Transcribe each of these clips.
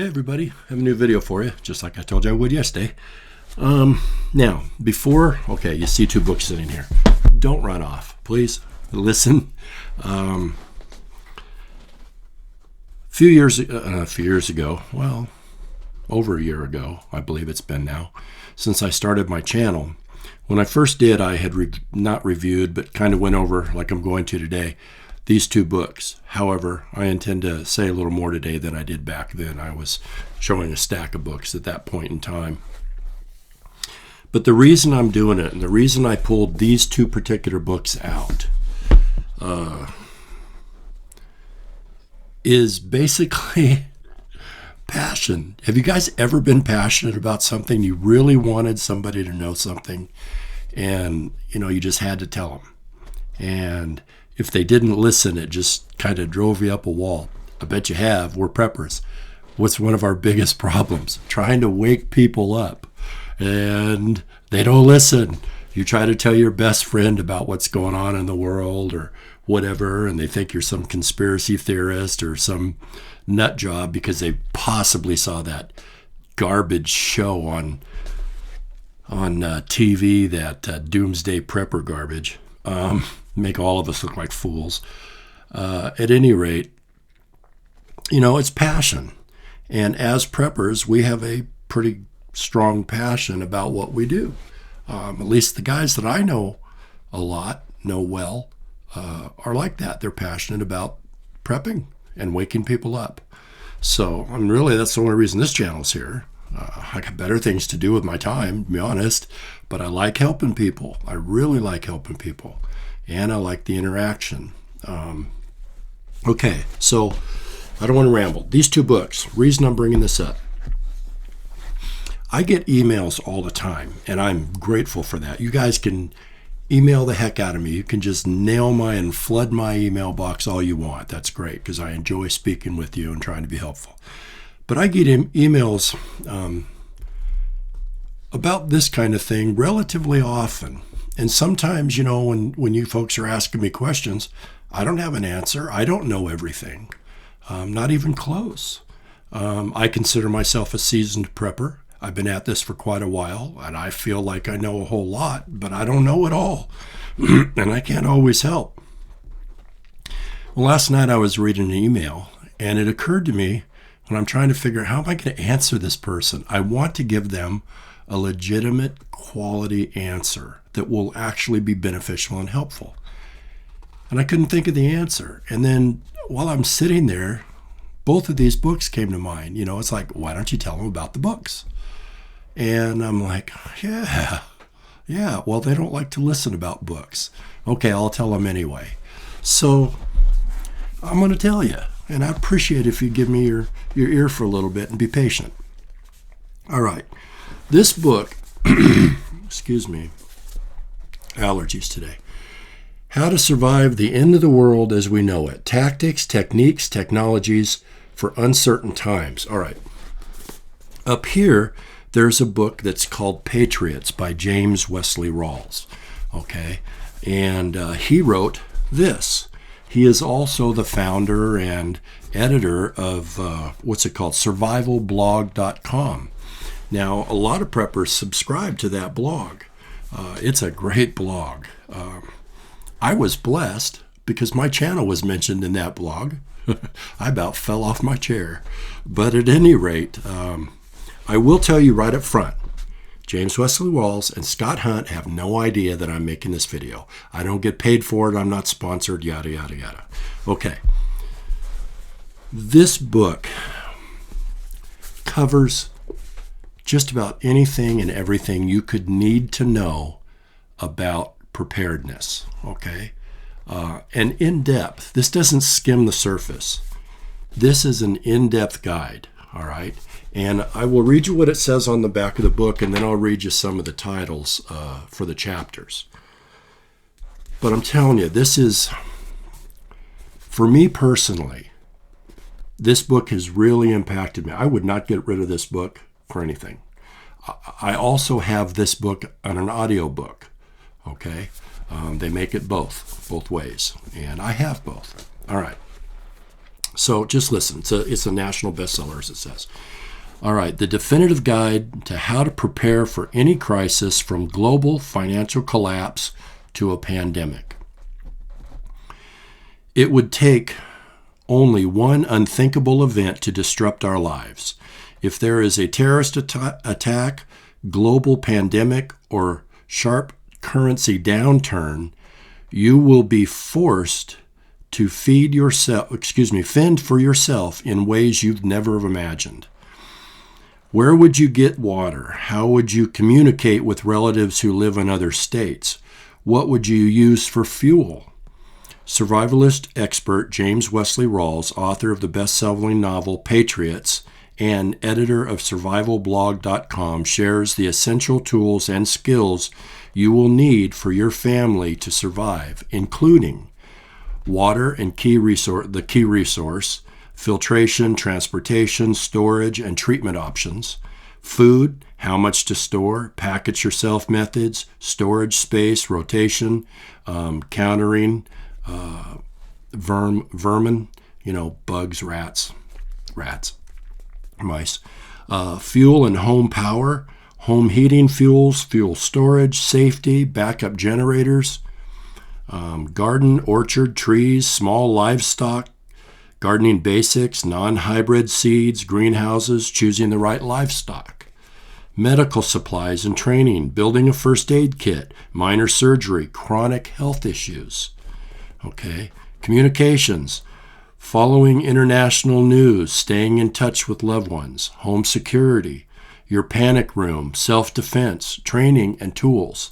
Hey everybody, I have a new video for you, just like I told you I would yesterday. Now, you see two books sitting here. Don't run off, please. Listen. A few years ago, well, over a year ago, I believe it's been now, since I started my channel. When I first did, I had not reviewed, but kind of went over, like I'm going to today, these two books. However, I intend to say a little more today than I did back then. I was showing a stack of books at that point in time. But the reason I'm doing it, and the reason I pulled these two particular books out, is basically passion. Have you guys ever been passionate about something? You really wanted somebody to know something, and you just had to tell them. And if they didn't listen, it just kind of drove you up a wall. I bet you have. We're preppers. What's one of our biggest problems? Trying to wake people up. And they don't listen. You try to tell your best friend about what's going on in the world or whatever, and they think you're some conspiracy theorist or some nut job because they possibly saw that garbage show on TV, that doomsday prepper garbage. Make all of us look like fools. At any rate, it's passion. And as preppers, we have a pretty strong passion about what we do. At least the guys that I know well, are like that. They're passionate about prepping and waking people up. So, that's the only reason this channel's here. I got better things to do with my time, to be honest. But I like helping people. I really like helping people. And I like the interaction. Okay, so I don't want to ramble. These two books, reason I'm bringing this up. I get emails all the time, and I'm grateful for that. You guys can email the heck out of me. You can just flood my email box all you want. That's great, because I enjoy speaking with you and trying to be helpful. But I get emails about this kind of thing relatively often. And sometimes, when you folks are asking me questions, I don't have an answer. I don't know everything. Not even close. I consider myself a seasoned prepper. I've been at this for quite a while, and I feel like I know a whole lot, but I don't know it all. And I can't always help. Well, last night I was reading an email, and it occurred to me when I'm trying to figure out how am I going to answer this person. I want to give them a legitimate quality answer that will actually be beneficial and helpful. And I couldn't think of the answer. And then while I'm sitting there, both of these books came to mind. It's like, why don't you tell them about the books? And I'm like, yeah, well, they don't like to listen about books. Okay, I'll tell them anyway. So I'm going to tell you, and I appreciate if you give me your ear for a little bit and be patient. All right, this book, excuse me, allergies today. How to Survive the End of the World as We Know It. Tactics, Techniques, Technologies for Uncertain Times. All right. Up here, there's a book that's called Patriots by James Wesley Rawls. Okay. And he wrote this. He is also the founder and editor of, survivalblog.com. Now, a lot of preppers subscribe to that blog. It's a great blog. I was blessed because my channel was mentioned in that blog. I about fell off my chair. But at any rate, I will tell you right up front, James Wesley Rawls and Scott Hunt have no idea that I'm making this video. I don't get paid for it. I'm not sponsored, yada, yada, yada. Okay. This book covers just about anything and everything you could need to know about preparedness, okay? And in depth. This doesn't skim the surface. This is an in-depth guide, all right? And I will read you what it says on the back of the book, and then I'll read you some of the titles for the chapters. But I'm telling you, this is, for me personally, this book has really impacted me. I would not get rid of this book for anything. I also have this book on an audio book. Okay, they make it both ways, and I have both. All right. So just listen. It's a national bestseller, as it says. All right, the definitive guide to how to prepare for any crisis from global financial collapse to a pandemic. It would take only one unthinkable event to disrupt our lives. If there is a terrorist attack, global pandemic, or sharp currency downturn, you will be forced to fend for yourself in ways you've never imagined. Where would you get water? How would you communicate with relatives who live in other states? What would you use for fuel? Survivalist expert James Wesley Rawls, author of the best-selling novel Patriots and editor of survivalblog.com, shares the essential tools and skills you will need for your family to survive, including water and the key resource, filtration, transportation, storage, and treatment options, food, how much to store, package yourself methods, storage space, rotation, countering vermin, bugs, rats, mice, fuel and home power, home heating fuels, fuel storage, safety, backup generators, garden, orchard, trees, small livestock, gardening basics, non-hybrid seeds, greenhouses, choosing the right livestock, medical supplies and training, building a first aid kit, minor surgery, chronic health issues. Okay, communications, following international news, staying in touch with loved ones, home security, your panic room, self-defense, training, and tools.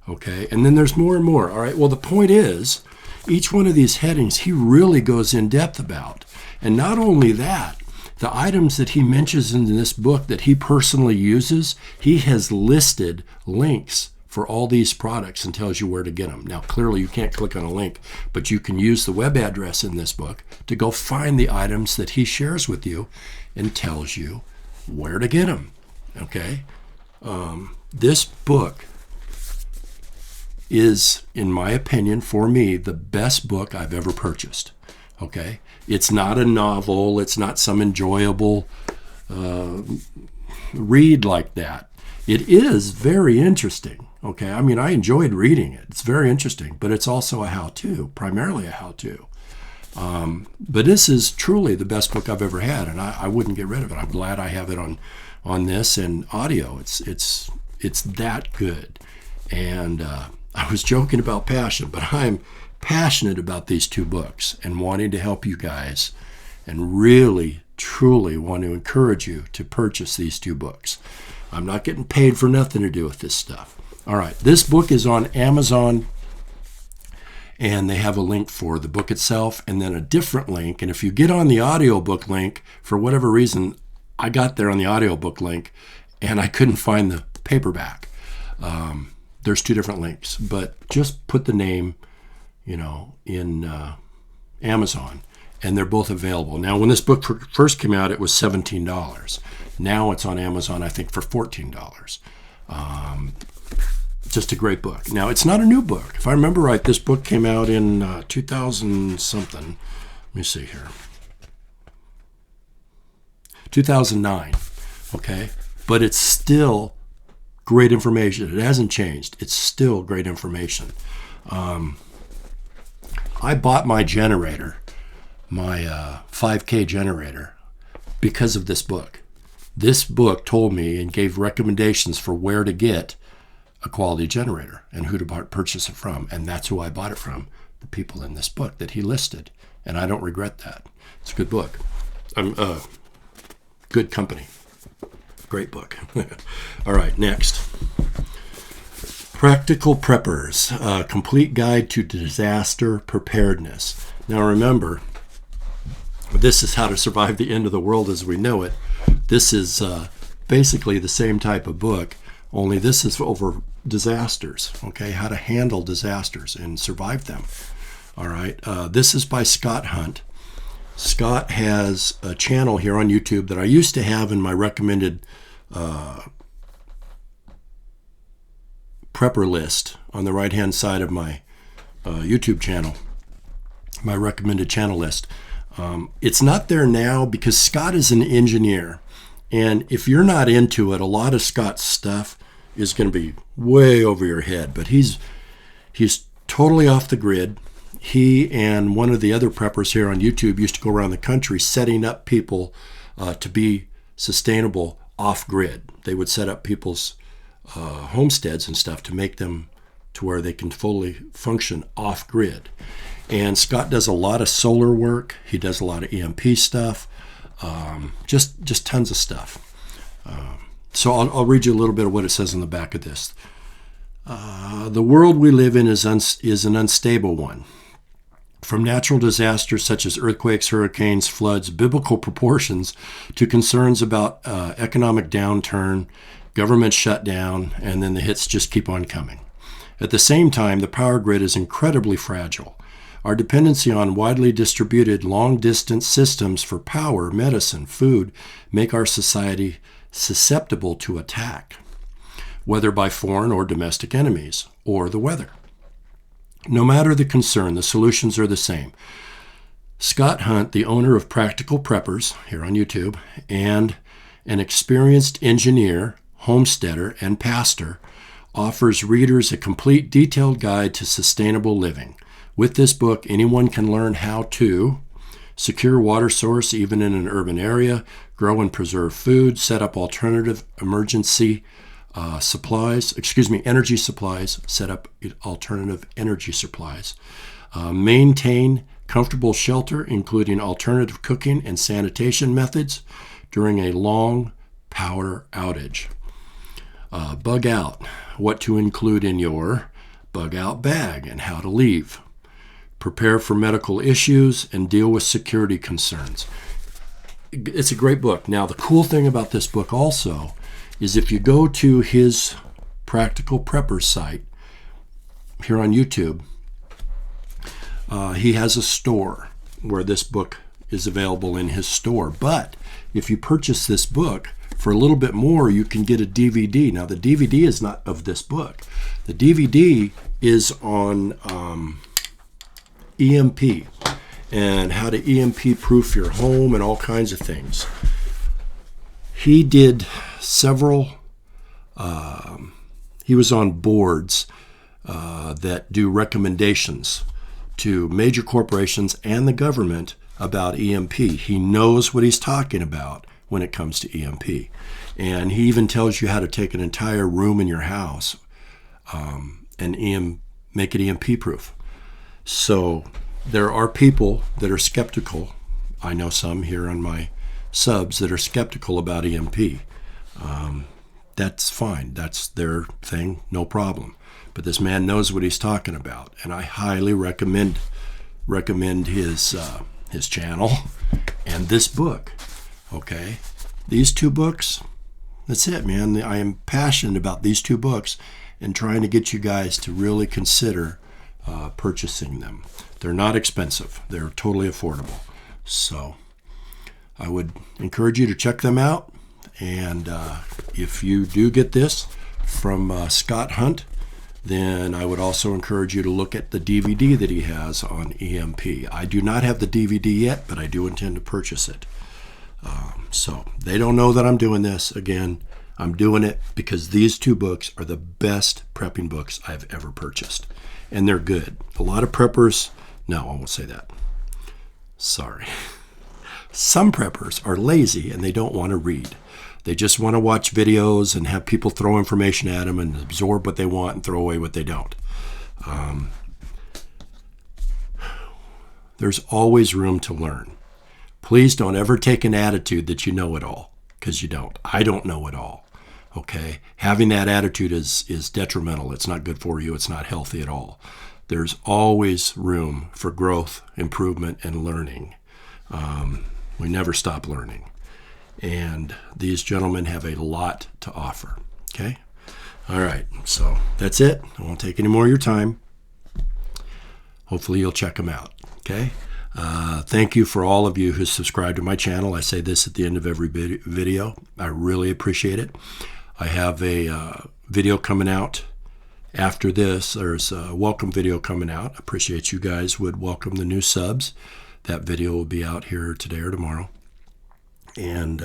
Okay, and then there's more and more. All right, well, the point is, each one of these headings he really goes in depth about. And not only that, the items that he mentions in this book that he personally uses, he has listed links for all these products and tells you where to get them. Now, clearly you can't click on a link, but you can use the web address in this book to go find the items that he shares with you and tells you where to get them. Okay? This book is, in my opinion, for me, the best book I've ever purchased. Okay? It's not a novel. It's not some enjoyable read like that. It is very interesting. Okay? I mean, I enjoyed reading it. It's very interesting, but it's also a how-to, primarily a how-to. But this is truly the best book I've ever had, and I wouldn't get rid of it. I'm glad I have it on this and audio. It's that good. And I was joking about passion, but I'm passionate about these two books and wanting to help you guys and really, truly want to encourage you to purchase these two books. I'm not getting paid for nothing to do with this stuff. All right, this book is on Amazon, and they have a link for the book itself and then a different link. And if you get on the audiobook link, for whatever reason, I got there on the audiobook link and I couldn't find the paperback. There's two different links, but just put the name, in Amazon, and they're both available. Now, when this book first came out, it was $17. Now it's on Amazon, I think, for $14. Just a great book. Now, it's not a new book. If I remember right, this book came out in 2000 something. Let me see here. 2009. Okay, but it's still great information. It hasn't changed. It's still great information. I bought my generator, my 5K generator, because of this book. This book told me and gave recommendations for where to get a quality generator and who to purchase it from. And that's who I bought it from, the people in this book that he listed. And I don't regret that. It's a good book. Good company. Great book. All right, next. Practical Preppers, a complete guide to disaster preparedness. Now remember, this is how to survive the end of the world as we know it. This is basically the same type of book, only this is over disasters, okay? How to handle disasters and survive them. All right, this is by Scott Hunt. Scott has a channel here on YouTube that I used to have in my recommended prepper list on the right-hand side of my YouTube channel, my recommended channel list. It's not there now because Scott is an engineer. And if you're not into it, a lot of Scott's stuff is going to be way over your head. But he's totally off the grid. He and one of the other preppers here on YouTube used to go around the country setting up people to be sustainable off grid. They would set up people's homesteads and stuff to make them to where they can fully function off grid. And Scott does a lot of solar work. He does a lot of EMP stuff. Just tons of stuff. So I'll read you a little bit of what it says on the back of this. The world we live in is an unstable one. From natural disasters such as earthquakes, hurricanes, floods, biblical proportions, to concerns about economic downturn, government shutdown, and then the hits just keep on coming. At the same time, the power grid is incredibly fragile. Our dependency on widely distributed long-distance systems for power, medicine, food make our society susceptible to attack, whether by foreign or domestic enemies, or the weather. No matter the concern, the solutions are the same. Scott Hunt, the owner of Practical Preppers here on YouTube, and an experienced engineer, homesteader, and pastor, offers readers a complete detailed guide to sustainable living. With this book, anyone can learn how to secure water source even in an urban area, grow and preserve food, set up alternative energy supplies, set up alternative energy supplies, maintain comfortable shelter, including alternative cooking and sanitation methods during a long power outage. Bug out, what to include in your bug out bag and how to leave. Prepare for medical issues and deal with security concerns. It's a great book. Now, the cool thing about this book also is if you go to his Practical Prepper site here on YouTube, he has a store where this book is available in his store. But if you purchase this book for a little bit more, you can get a DVD. Now, the DVD is not of this book. The DVD is on EMP and how to EMP proof your home and all kinds of things. He did several, he was on boards that do recommendations to major corporations and the government about EMP. He knows what he's talking about when it comes to EMP. And he even tells you how to take an entire room in your house and make it EMP proof. So there are people that are skeptical. I know some here on my subs that are skeptical about EMP. That's fine. That's their thing. No problem. But this man knows what he's talking about, and I highly recommend his channel and this book. Okay, these two books. That's it, man. I am passionate about these two books and trying to get you guys to really consider purchasing them. They're not expensive. They're totally affordable. So I would encourage you to check them out. And if you do get this from Scott Hunt, then I would also encourage you to look at the DVD that he has on EMP. I do not have the DVD yet, but I do intend to purchase it. So they don't know that I'm doing this. Again, I'm doing it because these two books are the best prepping books I've ever purchased. And they're good. A lot of preppers, no, I won't say that. Sorry. Some preppers are lazy and they don't want to read. They just want to watch videos and have people throw information at them and absorb what they want and throw away what they don't. There's always room to learn. Please don't ever take an attitude that you know it all, because you don't. I don't know it all. Okay? Having that attitude is detrimental. It's not good for you. It's not healthy at all. There's always room for growth, improvement, and learning. We never stop learning. And these gentlemen have a lot to offer. Okay? All right. So that's it. I won't take any more of your time. Hopefully you'll check them out. Okay? Thank you for all of you who subscribe to my channel. I say this at the end of every video. I really appreciate it. I have a video coming out after this. There's a welcome video coming out. I appreciate you guys would welcome the new subs That video will be out here today or tomorrow. And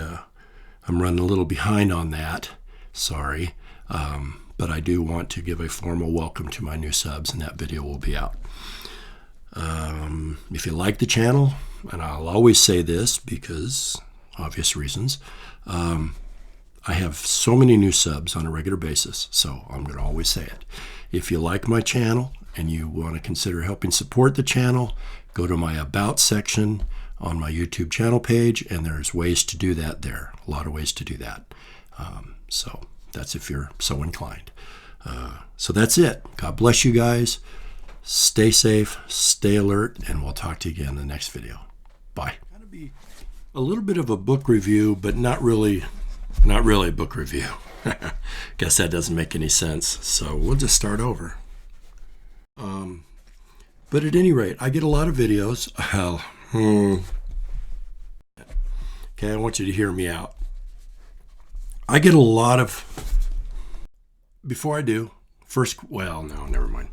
I'm running a little behind on that. Sorry. But I do want to give a formal welcome to my new subs, and that video will be out. If you like the channel, and I'll always say this because obvious reasons, I have so many new subs on a regular basis, so I'm going to always say it. If you like my channel and you want to consider helping support the channel, go to my About section on my YouTube channel page, and there's ways to do that there. A lot of ways to do that. So that's if you're so inclined. So that's it. God bless you guys. Stay safe, stay alert, and we'll talk to you again in the next video. Bye. Gotta be a little bit of a book review, but not really a book review. Guess that doesn't make any sense. So we'll just start over. But at any rate, I get a lot of videos. Okay, I want you to hear me out. I get a lot of, before I do, well, no, never mind.